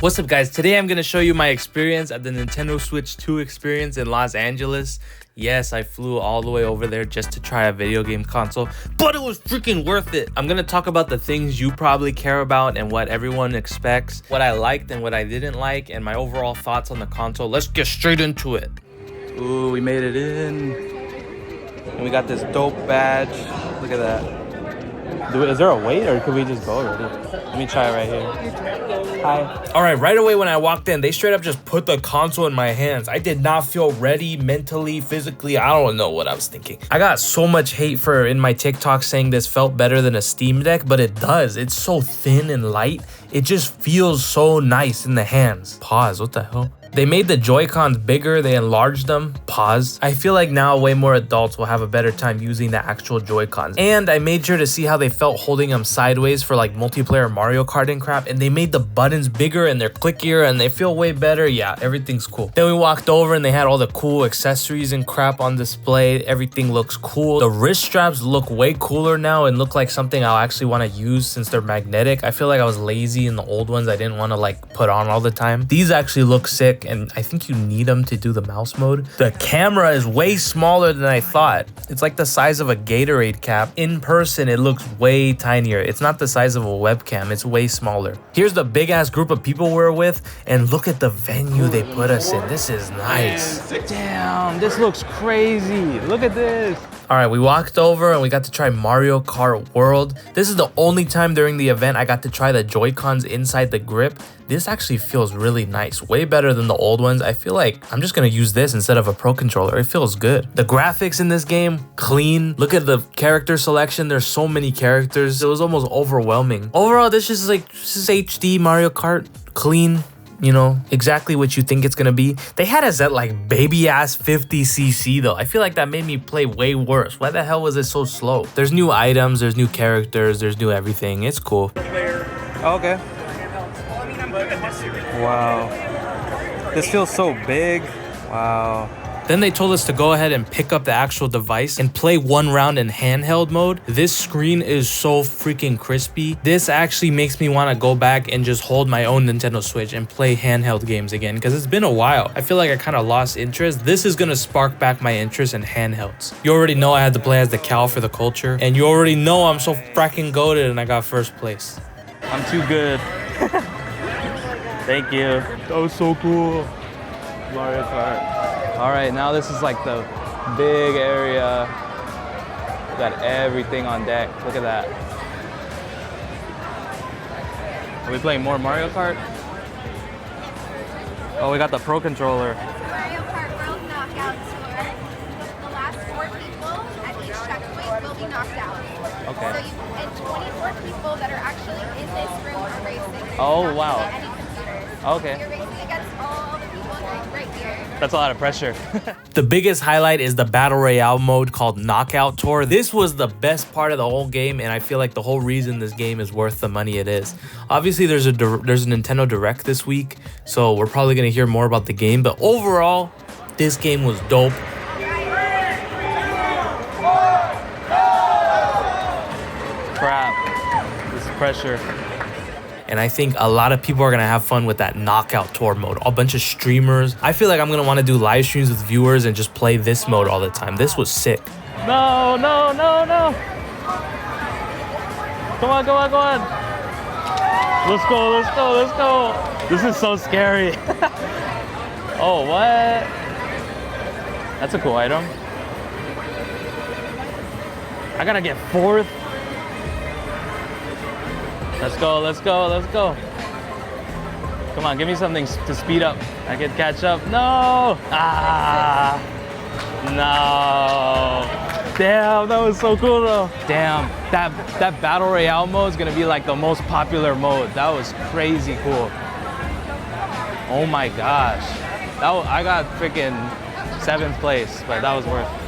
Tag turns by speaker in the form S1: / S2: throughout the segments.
S1: What's up guys, today I'm going to show you my experience at the Nintendo Switch 2 experience in Los Angeles. Yes, I flew all the way over there just to try a video game console, but it was freaking worth it. I'm going to talk about the things you probably care about and what everyone expects, what I liked and what I didn't like, and my overall thoughts on the console. Let's get straight into it. Ooh, we made it in. And we got this dope badge. Look at that. Is there a wait or could we just go already? Let me try it right here. Hi. All right away when I walked in, they straight up just put the console in my hands. I did not feel ready mentally, physically. I don't know what I was thinking. I got so much hate for in my TikTok saying this felt better than a Steam Deck, but it does. It's so thin and light. It just feels so nice in the hands. Pause, what the hell? They made the Joy-Cons bigger, they enlarged them. Pause. I feel like now way more adults will have a better time using the actual Joy-Cons. And I made sure to see how they felt holding them sideways for like multiplayer Mario Kart and crap. And they made the buttons bigger and they're clickier and they feel way better. Yeah, everything's cool. Then we walked over and they had all the cool accessories and crap on display. Everything looks cool. The wrist straps look way cooler now and look like something I'll actually want to use since they're magnetic. I feel like I was lazy in the old ones. I didn't want to like put on all the time. These actually look sick. And I think you need them to do the mouse mode. The camera is way smaller than I thought. It's like the size of a Gatorade cap. In person, it looks way tinier. It's not the size of a webcam. It's way smaller. Here's the big ass group of people we're with, and look at the venue they put us in. This is nice. Damn, this looks crazy. Look at this. All right, we walked over and we got to try Mario Kart World. This is the only time during the event I got to try the Joy-Cons inside the grip. This actually feels really nice, way better than the old ones. I feel like I'm just gonna use this instead of a Pro Controller. It feels good. The graphics in this game, clean. Look at the character selection. There's so many characters. It was almost overwhelming. Overall, this is HD Mario Kart, clean. You know, exactly what you think it's gonna be. They had us at like baby ass 50cc though. I feel like that made me play way worse. Why the hell was it so slow? There's new items, there's new characters, there's new everything. It's cool. Okay. Wow. This feels so big. Wow. Then they told us to go ahead and pick up the actual device and play one round in handheld mode. This screen is so freaking crispy. This actually makes me want to go back and just hold my own Nintendo Switch and play handheld games again because it's been a while. I feel like I kind of lost interest. This is going to spark back my interest in handhelds. You already know I had to play as the cow for the culture, and you already know I'm so fracking goated and I got first place. I'm too good. Thank you. That was so cool. Mario Kart. All right, now this is like the big area. We got everything on deck. Look at that. Are we playing more Mario Kart? Oh, we got the Pro Controller.
S2: Mario Kart World Knockout Tour. The last 4 people at each checkpoint will be knocked out.
S1: Okay.
S2: And 24 people that are actually in this room are racing.
S1: Oh, wow.
S2: Any computers.
S1: Okay.
S2: So you're racing against all the people right here.
S1: That's a lot of pressure. The biggest highlight is the Battle Royale mode called Knockout Tour. This was the best part of the whole game, and I feel like the whole reason this game is worth the money it is. Obviously, there's a Nintendo Direct this week, so we're probably going to hear more about the game, but overall, this game was dope. Crap. This is pressure. And I think a lot of people are gonna have fun with that Knockout Tour mode. A bunch of streamers. I feel like I'm gonna wanna do live streams with viewers and just play this mode all the time. This was sick. No, no, no, no. Come on, come on, come on. Let's go, let's go, let's go. This is so scary. Oh, what? That's a cool item. I gotta get 4th. Let's go, let's go, let's go. Come on, give me something to speed up. I can catch up. No! Ah! No! Damn, that was so cool though. Damn, that Battle Royale mode is gonna be like the most popular mode. That was crazy cool. Oh my gosh. I got freaking 7th place, but that was worth it.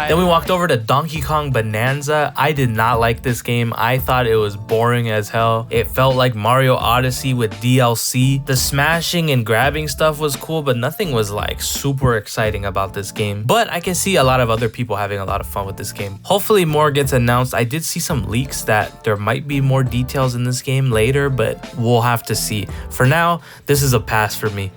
S1: Then we walked over to Donkey Kong Bonanza. I did not like this game. I thought it was boring as hell. It felt like Mario Odyssey with DLC. The smashing and grabbing stuff was cool, but nothing was like super exciting about this game. But I can see a lot of other people having a lot of fun with this game. Hopefully more gets announced. I did see some leaks that there might be more details in this game later, but we'll have to see. For now, this is a pass for me.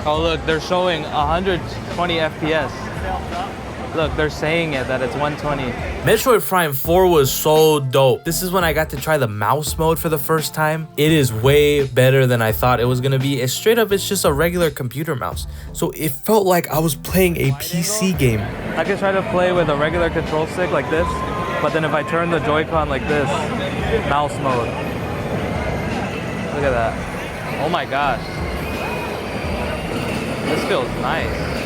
S1: Oh look, they're showing 120 FPS. Look, they're saying it that it's 120. Metroid Prime 4 was so dope. This is when I got to try the mouse mode for the first time. It is way better than I thought it was gonna be. It's straight up, it's just a regular computer mouse. So it felt like I was playing a PC game. I could try to play with a regular control stick like this, but then if I turn the Joy-Con like this, mouse mode. Look at that. Oh my gosh. This feels nice.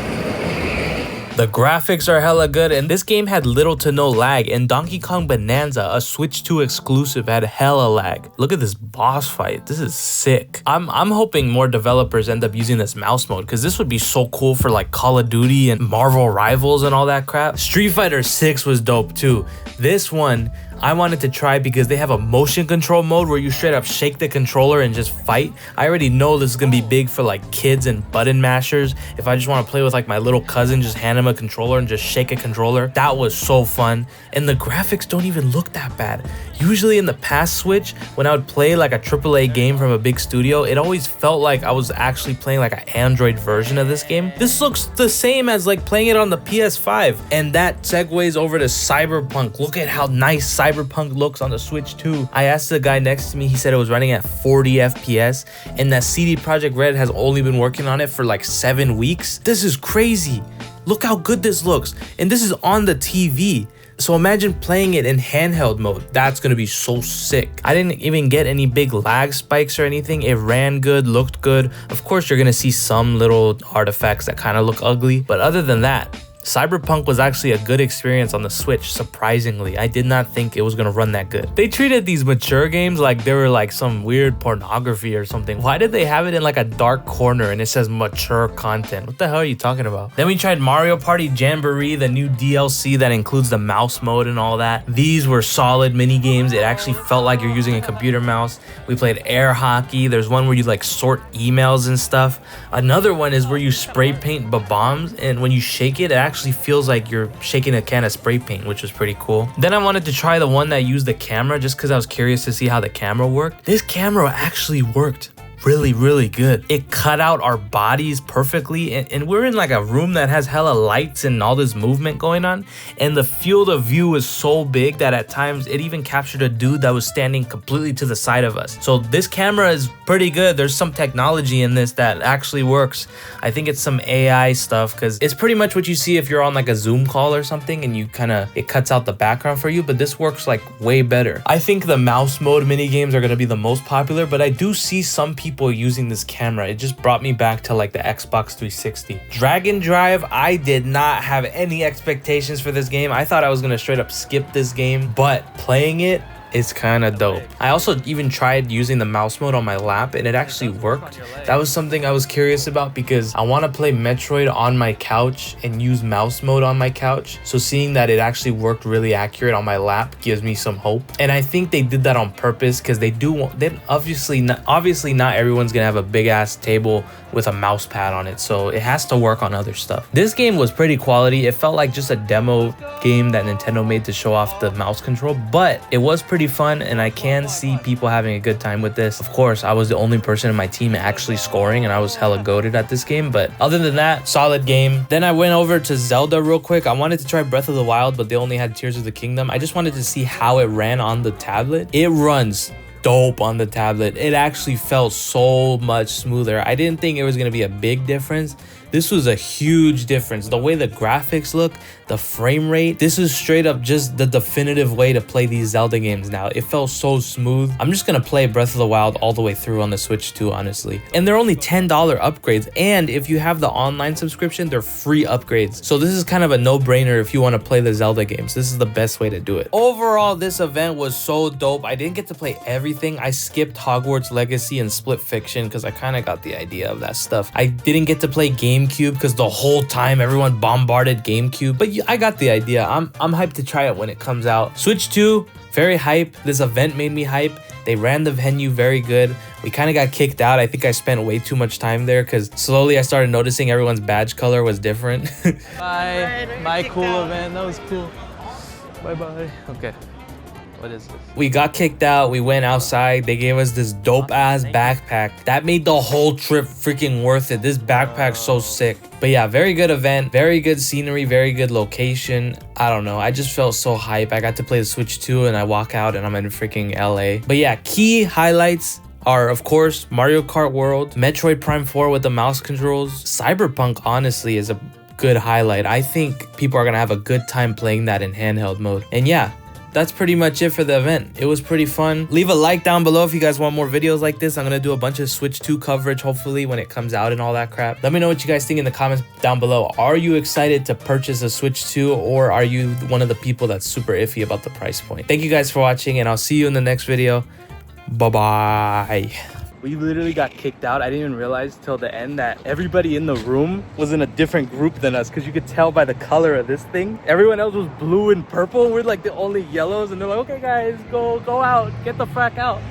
S1: The graphics are hella good, and this game had little to no lag, and Donkey Kong Bonanza, a Switch 2 exclusive, had hella lag. Look at this boss fight. This is sick. I'm hoping more developers end up using this mouse mode, because this would be so cool for like Call of Duty and Marvel Rivals and all that crap. Street Fighter 6 was dope too. This one I wanted to try because they have a motion control mode where you straight up shake the controller and just fight. I already know this is gonna be big for like kids and button mashers. If I just want to play with like my little cousin, just hand him a controller and just shake a controller. That was so fun. And the graphics don't even look that bad. Usually in the past Switch, when I would play like a AAA game from a big studio, it always felt like I was actually playing like an Android version of this game. This looks the same as like playing it on the PS5. And that segues over to Cyberpunk. Look at how nice Cyberpunk looks on the Switch 2. I asked the guy next to me, he said it was running at 40 FPS and that CD Projekt Red has only been working on it for like 7 weeks. This is crazy. Look how good this looks. And this is on the TV. So imagine playing it in handheld mode. That's gonna be so sick. I didn't even get any big lag spikes or anything. It ran good, looked good. Of course, you're gonna see some little artifacts that kind of look ugly. But other than that, Cyberpunk was actually a good experience on the Switch, surprisingly. I did not think it was gonna run that good. They treated these mature games like they were like some weird pornography or something. Why did they have it in like a dark corner and it says mature content? What the hell are you talking about? Then we tried Mario Party Jamboree, the new DLC that includes the mouse mode and all that. These were solid mini games. It actually felt like you're using a computer mouse. We played air hockey. There's one where you like sort emails and stuff. Another one is where you spray paint bombs, and when you shake it, it actually feels like you're shaking a can of spray paint, which was pretty cool. Then I wanted to try the one that used the camera just because I was curious to see how the camera worked. This camera actually worked really good. It cut out our bodies perfectly, and we're in like a room that has hella lights and all this movement going on, and the field of view was so big that at times it even captured a dude that was standing completely to the side of us. So this camera is pretty good. There's some technology in this that actually works. I think it's some AI stuff because it's pretty much what you see if you're on like a Zoom call or something and you it cuts out the background for you, but this works like way better. I think the mouse mode mini games are going to be the most popular, but I do see some people using this camera. It just brought me back to like the Xbox 360. Dragon Drive, I did not have any expectations for this game. I thought I was gonna straight up skip this game, but playing it, it's kind of dope. I also even tried using the mouse mode on my lap and it actually worked. That was something I was curious about because I want to play Metroid on my couch and use mouse mode on my couch. So seeing that it actually worked really accurate on my lap gives me some hope. And I think they did that on purpose because they obviously not everyone's gonna have a big ass table with a mouse pad on it, so it has to work on other stuff. This game was pretty quality. It felt like just a demo game that Nintendo made to show off the mouse control, but it was pretty fun and I can see people having a good time with this. Of course, I was the only person in my team actually scoring and I was hella goated at this game, but other than that, solid game. Then I went over to Zelda real quick. I wanted to try Breath of the Wild, but they only had Tears of the Kingdom. I just wanted to see how it ran on the tablet. It runs dope on the tablet. It actually felt so much smoother. I didn't think it was going to be a big difference. This was a huge difference. The way the graphics look, the frame rate, this is straight up just the definitive way to play these Zelda games now. It felt so smooth. I'm just gonna play Breath of the Wild all the way through on the Switch too, honestly. And they're only $10 upgrades. And if you have the online subscription, they're free upgrades. So this is kind of a no-brainer if you want to play the Zelda games. This is the best way to do it. Overall, this event was so dope. I didn't get to play everything. I skipped Hogwarts Legacy and Split Fiction because I kind of got the idea of that stuff. I didn't get to play Game GameCube because the whole time everyone bombarded GameCube. But I got the idea. I'm hyped to try it when it comes out. Switch 2, very hype. This event made me hype. They ran the venue very good. We kind of got kicked out. I think I spent way too much time there because slowly I started noticing everyone's badge color was different. Bye. Bye, cool event. That was cool. Bye-bye. Okay. What is this? We got kicked out. We went outside. They gave us this dope ass backpack. That made the whole trip freaking worth it. This backpack's so sick. But yeah, very good event. Very good scenery. Very good location. I don't know. I just felt so hype. I got to play the Switch 2 and I walk out and I'm in freaking LA. But yeah, key highlights are, of course, Mario Kart World, Metroid Prime 4 with the mouse controls. Cyberpunk, honestly, is a good highlight. I think people are gonna have a good time playing that in handheld mode. And yeah, that's pretty much it for the event. It was pretty fun. Leave a like down below if you guys want more videos like this. I'm gonna do a bunch of Switch 2 coverage, hopefully, when it comes out and all that crap. Let me know what you guys think in the comments down below. Are you excited to purchase a Switch 2, or are you one of the people that's super iffy about the price point? Thank you guys for watching, and I'll see you in the next video. Bye-bye. We literally got kicked out. I didn't even realize till the end that everybody in the room was in a different group than us, because you could tell by the color of this thing. Everyone else was blue and purple. We're like the only yellows, and they're like, okay guys, go out, get the frack out.